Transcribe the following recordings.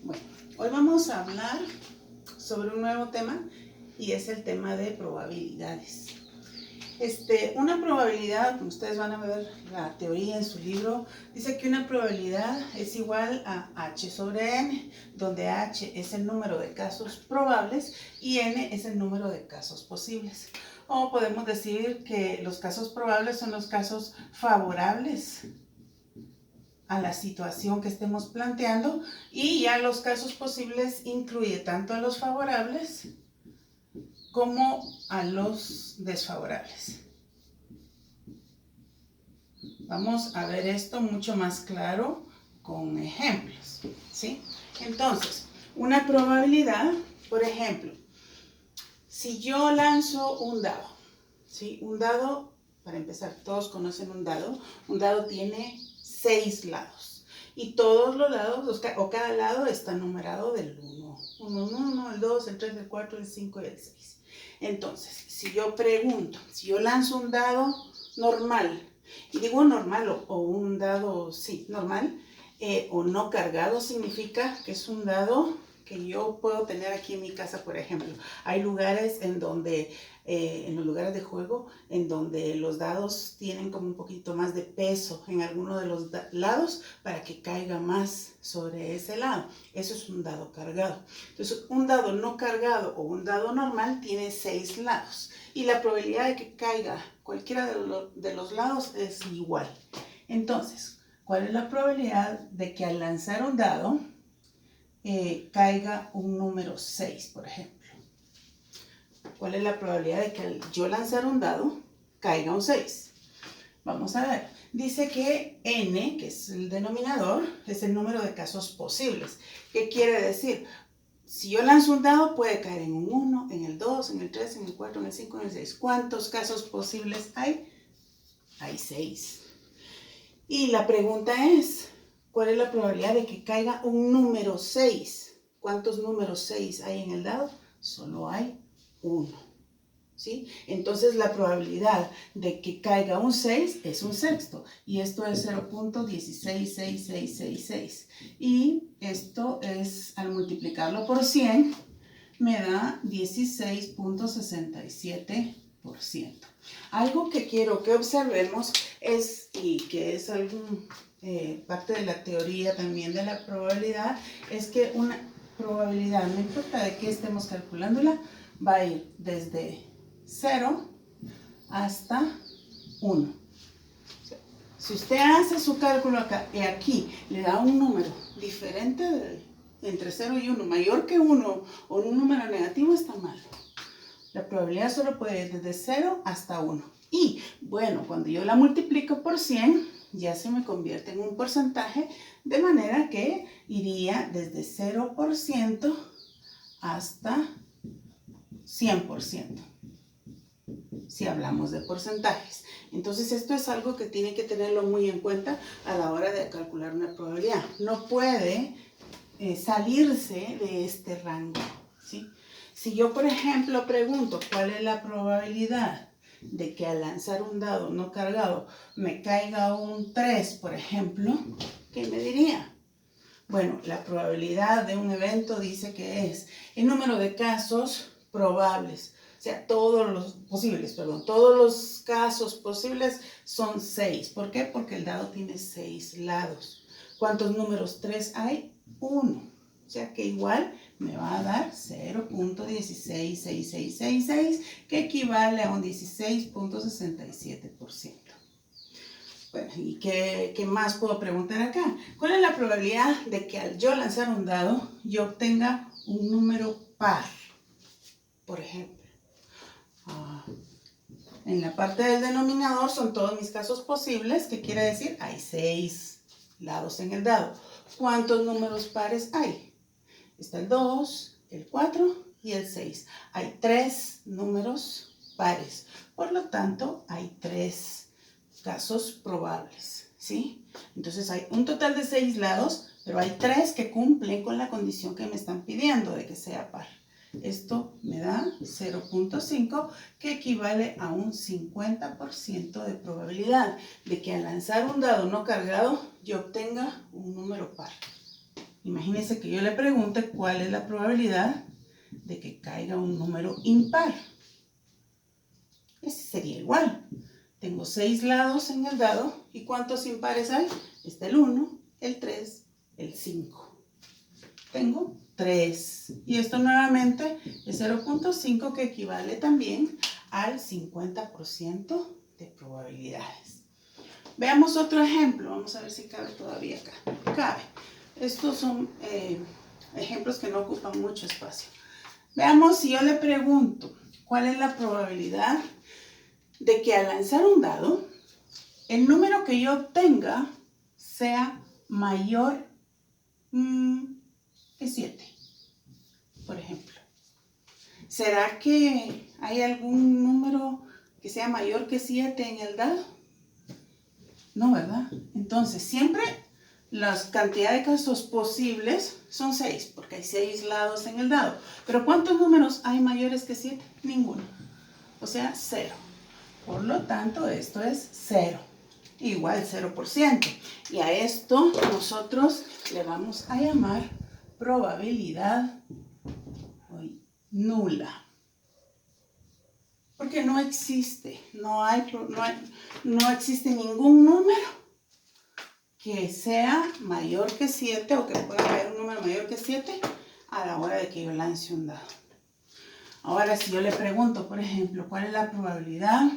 Bueno, hoy vamos a hablar sobre un nuevo tema y es el tema de probabilidades. Una probabilidad, como ustedes van a ver la teoría en su libro, dice que una probabilidad es igual a H sobre N, donde H es el número de casos probables y N es el número de casos posibles. O podemos decir que los casos probables son los casos favorables a la situación que estemos planteando, y ya los casos posibles incluye tanto a los favorables como a los desfavorables. Vamos a ver esto mucho más claro con ejemplos, ¿sí? Entonces, una probabilidad, por ejemplo, si yo lanzo un dado, ¿sí? Un dado, para empezar, todos conocen un dado tiene 6 lados. Y todos los lados, o cada lado está numerado del 1. 1, el 2, el 3, el 4, el 5 y el 6. Entonces, si yo pregunto, si yo lanzo un dado normal, y digo normal o un dado, sí, normal, o no cargado, significa que es un dado que yo puedo tener aquí en mi casa, por ejemplo. Hay lugares en donde, en los lugares de juego, en donde los dados tienen como un poquito más de peso en alguno de los lados para que caiga más sobre ese lado. Eso es un dado cargado. Entonces, un dado no cargado o un dado normal tiene 6 lados. Y la probabilidad de que caiga cualquiera de los lados es igual. Entonces, ¿cuál es la probabilidad de que al lanzar un dado caiga un número 6, por ejemplo? ¿Cuál es la probabilidad de que al yo lanzar un dado caiga un 6? Vamos a ver. Dice que n, que es el denominador, es el número de casos posibles. ¿Qué quiere decir? Si yo lanzo un dado, puede caer en un 1, en el 2, en el 3, en el 4, en el 5, en el 6. ¿Cuántos casos posibles hay? Hay 6. Y la pregunta es, ¿cuál es la probabilidad de que caiga un número 6? ¿Cuántos números 6 hay en el dado? Solo hay 1. ¿Sí? Entonces la probabilidad de que caiga un 6 es un sexto, y esto es 0.166666, y esto es, al multiplicarlo por 100, me da 16.67%. Algo que quiero que observemos es, y que es parte de la teoría también de la probabilidad, es que una probabilidad, no importa de qué estemos calculándola, va a ir desde 0 hasta 1. Si usted hace su cálculo acá y aquí le da un número diferente entre 0 y 1, mayor que 1 o un número negativo, está mal. La probabilidad solo puede ir desde 0 hasta 1. Y bueno, cuando yo la multiplico por 100, ya se me convierte en un porcentaje, de manera que iría desde 0% hasta 100%. Si hablamos de porcentajes. Entonces esto es algo que tienen que tenerlo muy en cuenta a la hora de calcular una probabilidad. No puede salirse de este rango, ¿sí? Si yo, por ejemplo, pregunto cuál es la probabilidad de que al lanzar un dado no cargado me caiga un 3, por ejemplo, ¿qué me diría? Bueno, la probabilidad de un evento dice que es el número de casos probables. O sea, todos los casos posibles son 6. ¿Por qué? Porque el dado tiene 6 lados. ¿Cuántos números 3 hay? 1. O sea que igual me va a dar 0.166666, que equivale a un 16.67%. Bueno, ¿y qué más puedo preguntar acá? ¿Cuál es la probabilidad de que al yo lanzar un dado, yo obtenga un número par? Por ejemplo, en la parte del denominador son todos mis casos posibles, que quiere decir hay 6 lados en el dado. ¿Cuántos números pares hay? Está el 2, el 4 y el 6. Hay 3 números pares, por lo tanto hay 3 casos probables, ¿sí? Entonces hay un total de 6 lados, pero hay 3 que cumplen con la condición que me están pidiendo de que sea par. Esto me da 0.5, que equivale a un 50% de probabilidad de que al lanzar un dado no cargado yo obtenga un número par. Imagínense que yo le pregunte cuál es la probabilidad de que caiga un número impar. Ese sería igual. Tengo 6 lados en el dado. ¿Y cuántos impares hay? Está el 1, el 3, el 5. Tengo 3. Y esto nuevamente es 0.5, que equivale también al 50% de probabilidades. Veamos otro ejemplo. Vamos a ver si cabe todavía acá. Cabe. Estos son ejemplos que no ocupan mucho espacio. Veamos si yo le pregunto cuál es la probabilidad de que al lanzar un dado, el número que yo obtenga sea mayor que 7, por ejemplo. ¿Será que hay algún número que sea mayor que 7 en el dado? No, ¿verdad? Entonces, siempre la cantidad de casos posibles son 6, porque hay 6 lados en el dado. Pero ¿cuántos números hay mayores que 7? Ninguno. O sea, 0. Por lo tanto, esto es 0. Igual 0%. Y a esto nosotros le vamos a llamar probabilidad nula. Porque no existe, no existe ningún número que sea mayor que 7 o que pueda haber un número mayor que 7 a la hora de que yo lance un dado. Ahora, si yo le pregunto, por ejemplo, ¿cuál es la probabilidad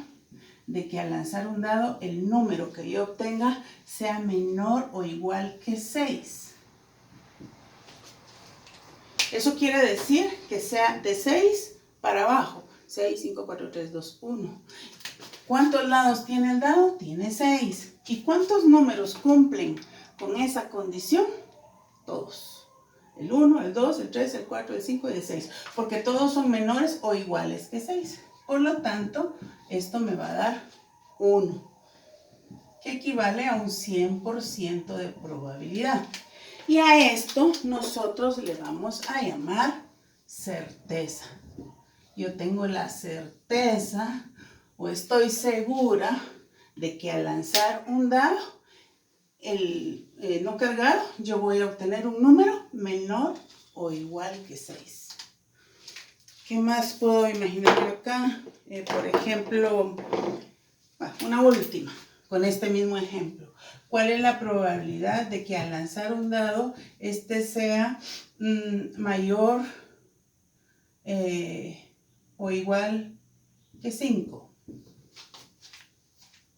de que al lanzar un dado el número que yo obtenga sea menor o igual que 6? Eso quiere decir que sea de 6 para abajo. 6, 5, 4, 3, 2, 1. ¿Cuántos lados tiene el dado? Tiene 6. ¿Y cuántos números cumplen con esa condición? Todos. El 1, el 2, el 3, el 4, el 5 y el 6. Porque todos son menores o iguales que 6. Por lo tanto, esto me va a dar 1, que equivale a un 100% de probabilidad. Y a esto nosotros le vamos a llamar certeza. Yo tengo la certeza o estoy segura de que al lanzar un dado, el no cargado, yo voy a obtener un número menor o igual que 6. ¿Qué más puedo imaginar yo acá? Por ejemplo, una última, con este mismo ejemplo. ¿Cuál es la probabilidad de que al lanzar un dado, este sea mayor o igual que 5?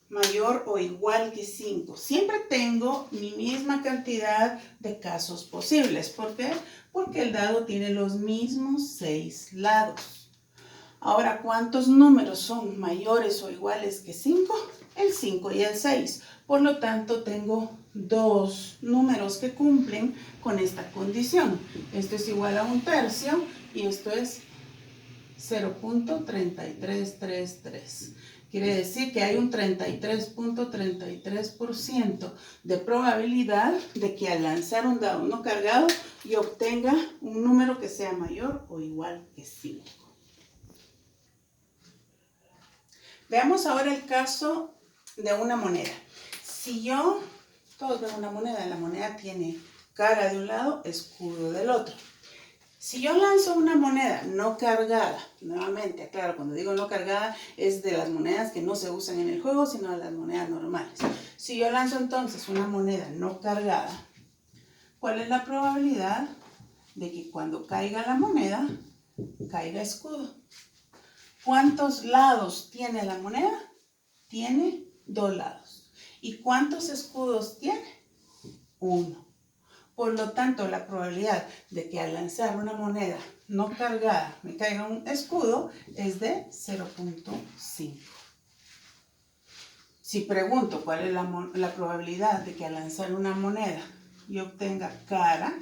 Mayor o igual que 5. Siempre tengo mi misma cantidad de casos posibles. ¿Por qué? Porque el dado tiene los mismos 6 lados. Ahora, ¿cuántos números son mayores o iguales que 5? El 5 y el 6. Por lo tanto, tengo 2 números que cumplen con esta condición. Esto es igual a 1/3 y esto es 0.3333. Quiere decir que hay un 33.33% de probabilidad de que al lanzar un dado no cargado yo obtenga un número que sea mayor o igual que 5. Veamos ahora el caso de una moneda. Si todos ven una moneda, la moneda tiene cara de un lado, escudo del otro. Si yo lanzo una moneda no cargada, nuevamente, aclaro, cuando digo no cargada es de las monedas que no se usan en el juego, sino de las monedas normales. Si yo lanzo entonces una moneda no cargada, ¿cuál es la probabilidad de que cuando caiga la moneda, caiga escudo? ¿Cuántos lados tiene la moneda? Tiene 2 lados. ¿Y cuántos escudos tiene? 1. Por lo tanto, la probabilidad de que al lanzar una moneda no cargada me caiga un escudo es de 0.5. Si pregunto cuál es la probabilidad de que al lanzar una moneda yo obtenga cara,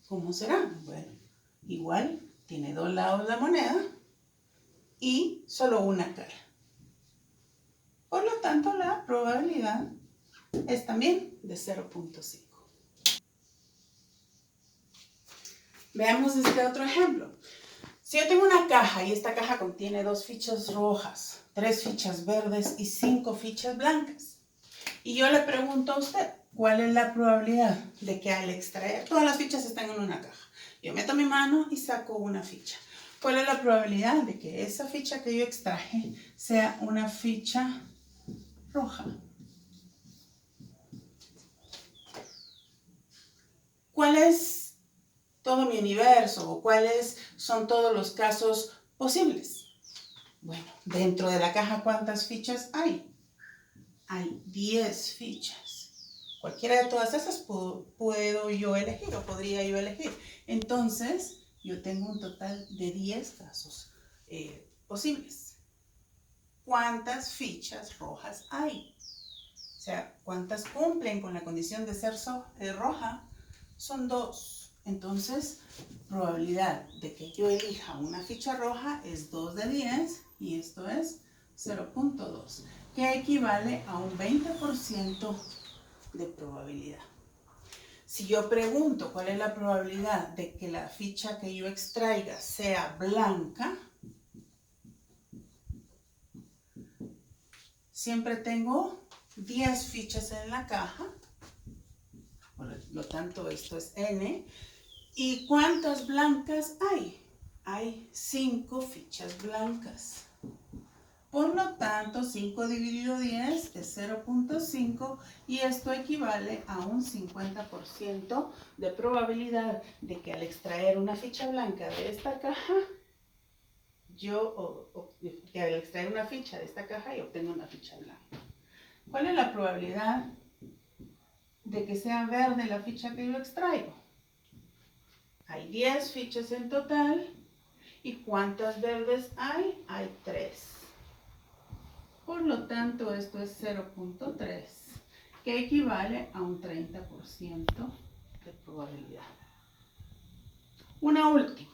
¿cómo será? Bueno, igual tiene 2 lados la moneda y solo una cara. Por lo tanto, la probabilidad es también de 0.5. Veamos este otro ejemplo. Si yo tengo una caja y esta caja contiene 2 fichas rojas, 3 fichas verdes y 5 fichas blancas, y yo le pregunto a usted, ¿Cuál es la probabilidad de que al extraer, todas las fichas están en una caja? Yo meto mi mano y saco una ficha. ¿Cuál es la probabilidad de que esa ficha que yo extraje sea una ficha roja? ¿Cuál es todo mi universo o cuáles son todos los casos posibles? Bueno, dentro de la caja, ¿cuántas fichas hay? Hay 10 fichas. Cualquiera de todas esas puedo yo elegir o podría yo elegir. Entonces, yo tengo un total de 10 casos posibles. ¿Cuántas fichas rojas hay? O sea, ¿cuántas cumplen con la condición de ser roja? Son 2. Entonces, probabilidad de que yo elija una ficha roja es 2 de 10 y esto es 0.2, que equivale a un 20% de probabilidad. Si yo pregunto cuál es la probabilidad de que la ficha que yo extraiga sea blanca, siempre tengo 10 fichas en la caja, por lo tanto esto es n. ¿Y cuántas blancas hay? Hay 5 fichas blancas. Por lo tanto, 5 dividido 10 es 0.5 y esto equivale a un 50% de probabilidad de que al extraer una ficha blanca de esta caja, que al extraer una ficha de esta caja yo obtengo una ficha blanca. ¿Cuál es la probabilidad de que sea verde la ficha que yo extraigo? Hay 10 fichas en total. ¿Y cuántas verdes hay? Hay 3. Por lo tanto, esto es 0.3, que equivale a un 30% de probabilidad. Una última,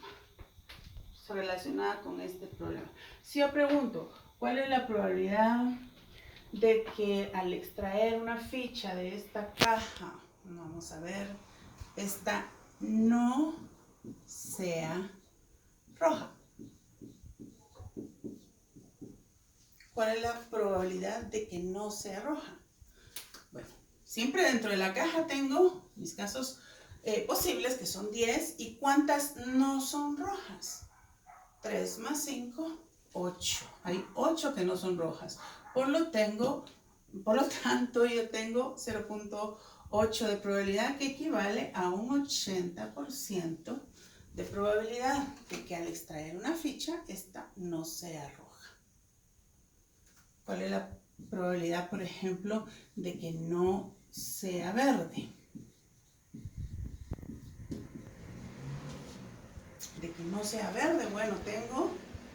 relacionada con este problema. Si yo pregunto, ¿cuál es la probabilidad de que al extraer una ficha de esta caja, vamos a ver, esta no sea roja? ¿Cuál es la probabilidad de que no sea roja? Bueno, siempre dentro de la caja tengo mis casos posibles, que son 10. ¿Y cuántas no son rojas? 3 más 5, 8. Hay 8 que no son rojas. Por lo tanto, yo tengo 0.8 de probabilidad, que equivale a un 80% de probabilidad de que al extraer una ficha, esta no sea roja. ¿Cuál es la probabilidad, por ejemplo, de que no sea verde? De que no sea verde, bueno, tengo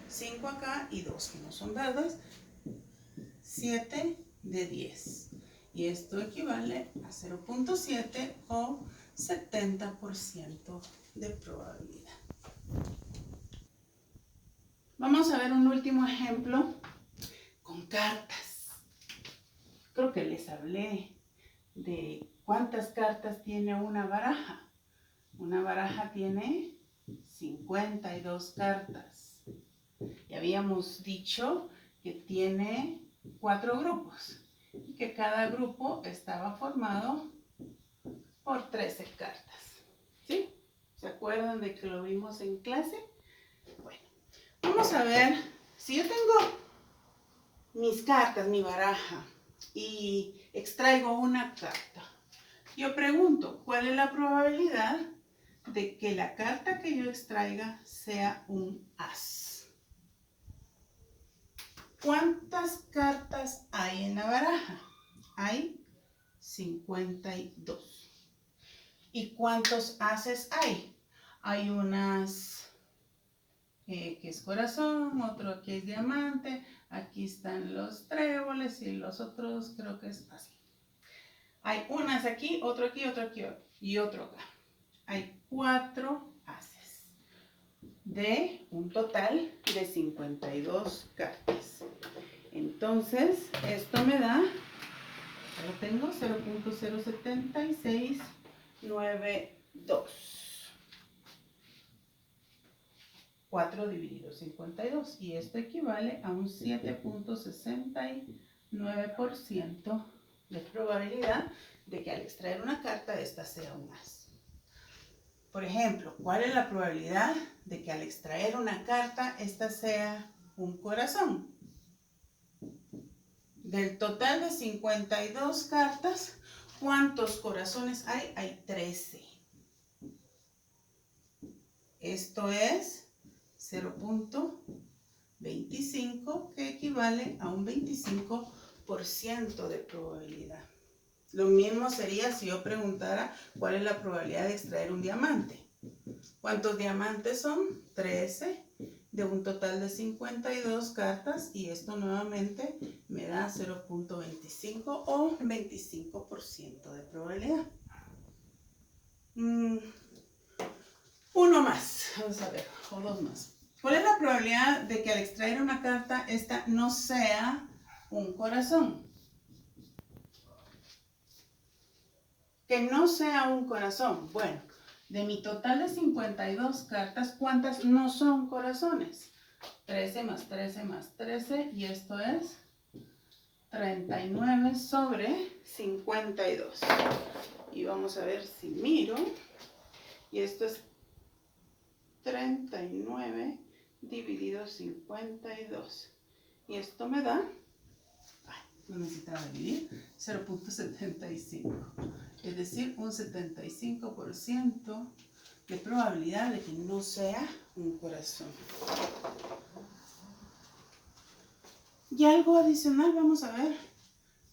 5 acá y 2 que no son verdes, 7 de 10. Y esto equivale a 0.7 o 70% de probabilidad. Vamos a ver un último ejemplo con cartas. Creo que les hablé de cuántas cartas tiene una baraja. Una baraja tiene 52 cartas. Y habíamos dicho que tiene 4 grupos y que cada grupo estaba formado por 13 cartas. ¿Sí? ¿Se acuerdan de que lo vimos en clase? Bueno, vamos a ver, si yo tengo mis cartas, mi baraja, y extraigo una carta, yo pregunto, ¿cuál es la probabilidad de que la carta que yo extraiga sea un as? ¿Cuántas cartas hay en la baraja? Hay 52. ¿Y cuántos ases hay? Hay unas que es corazón, otro que es diamante, aquí están los tréboles y los otros creo que es así. Hay unas aquí, otro aquí, otro aquí y otro acá. Hay 4 ases de un total de 52 cartas. Entonces, esto me da, lo tengo, 0.07692. 4 dividido 52. Y esto equivale a un 7.69% de probabilidad de que al extraer una carta, esta sea un as. Por ejemplo, ¿cuál es la probabilidad de que al extraer una carta, esta sea un corazón? Del total de 52 cartas, ¿cuántos corazones hay? Hay 13. Esto es 0.25, que equivale a un 25% de probabilidad. Lo mismo sería si yo preguntara cuál es la probabilidad de extraer un diamante. ¿Cuántos diamantes son? 13 de un total de 52 cartas, y esto nuevamente me da 0.25 o 25% de probabilidad. Uno más, vamos a ver, o dos más. ¿Cuál es la probabilidad de que al extraer una carta, esta no sea un corazón? Que no sea un corazón. Bueno, de mi total de 52 cartas, ¿cuántas no son corazones? 13 más 13 más 13, y esto es 39 sobre 52. Y vamos a ver si miro, y esto es 39 dividido 52. Y esto me da, no necesitaba dividir, 0.75. Es decir, un 75% de probabilidad de que no sea un corazón. Y algo adicional, vamos a ver.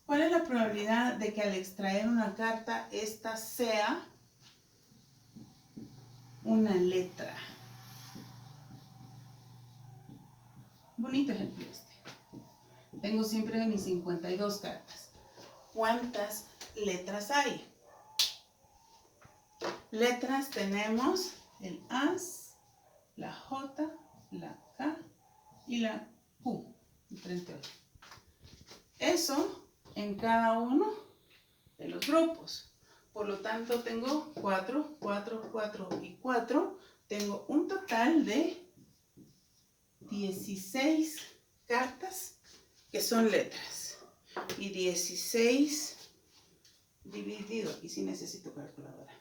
¿Cuál es la probabilidad de que al extraer una carta, esta sea una letra? Bonito ejemplo este. Tengo siempre mis 52 cartas. ¿Cuántas letras hay? Letras tenemos el as, la J, la K y la Q. Eso en cada uno de los grupos. Por lo tanto, tengo 4, 4, 4 y 4. Tengo un total de 16 cartas que son letras. Y 16 dividido, aquí sí necesito calculadora.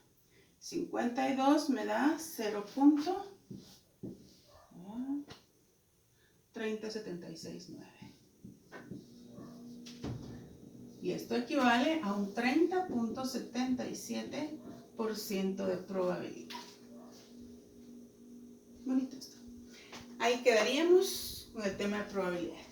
52 me da 0.30769. Y esto equivale a un 30.77% de probabilidad. Bonito esto. Ahí quedaríamos con el tema de probabilidades.